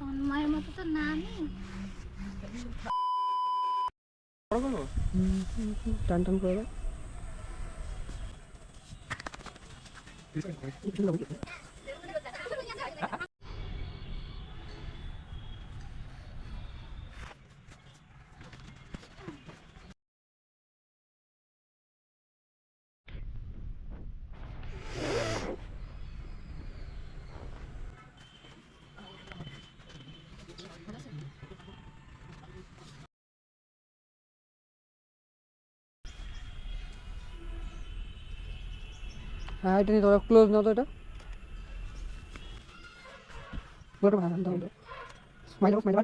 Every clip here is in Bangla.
তন্ময়ের মতো তো না আমি। টান টান করে হ্যাঁ এটা নিয়ে তোরা ক্লোজ নাও তো এটা বড় ভালো দাও দাও স্মাইল স্মাইল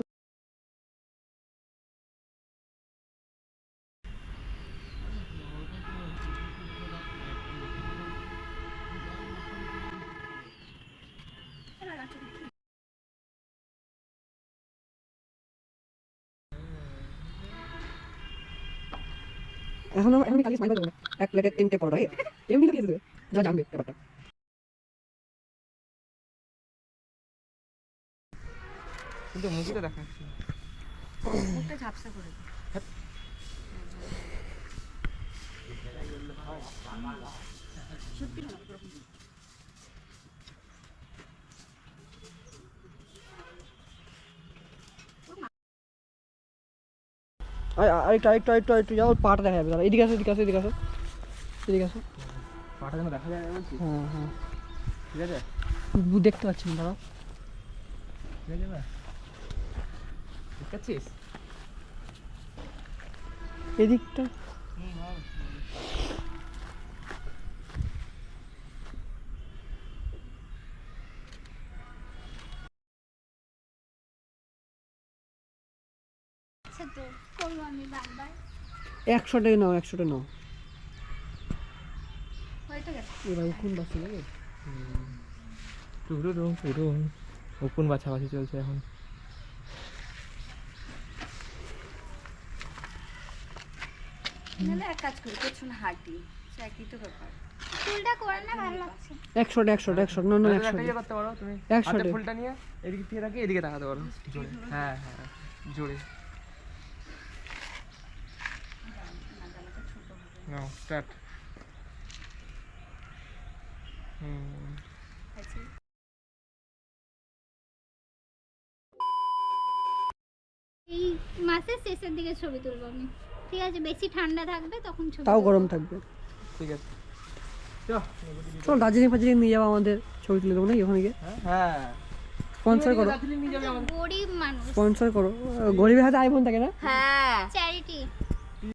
এখন কালকে স্মাইল দেবো এক প্লেটে 3টে পরোটা এমনি দিয়ে দেবে যা জানবে ব্যাপারটা কিন্তু মুভিটা দেখাচ্ছি মুখটা ঝাপসা করে দে। আরেকটু যাও পাটা দেখা যাবে এদিকে আসো এদিকে আসো এদিকে আসো এদিকে আসো পাটা যেন দেখা যায় বলছি হ্যাঁ হ্যাঁ ঠিক আছে দেখতে পাচ্ছি না দাঁড়াও ঠিক আছে না দেখাচ্ছিস এদিকটা আচ্ছা তো করবো আমি বারবার। 100 নাও 100 নাও হয়তো গেছে। এবার কোন বাসে লাগে পুরো ওপেন বাছাবাছি চলছে এখন নাহলে এক কাজ করি পেছনে হাঁটি সে একই তো ব্যাপার ফুলটা করে না ভালো লাগছে। 100 না না একটা 100 ইয়ে করতে পারো তুমি 100 হাতে ফুলটা নিয়ে এদিকে থেকে রাখি এদিকে তাকাতে পারো জোরে হ্যাঁ হ্যাঁ জোরে নাও স্টার্ট এই মাসের শেষের দিকে ছবি তুলবো আমি। ঠিক আছে, বেশি ঠান্ডা থাকবে তখন ছবি তাও তুলবো। গরম থাকবে ঠিক আছে চল দার্জিলিং নিয়ে যাবো আমাদের ছবি তুলে দেবো নাকি ওখানে গিয়ে হ্যাঁ স্পন্সর করো গরিব মানুষ। স্পন্সর করো গরিবের হাতে আইফোন থাকে না হ্যাঁ চ্যারিটি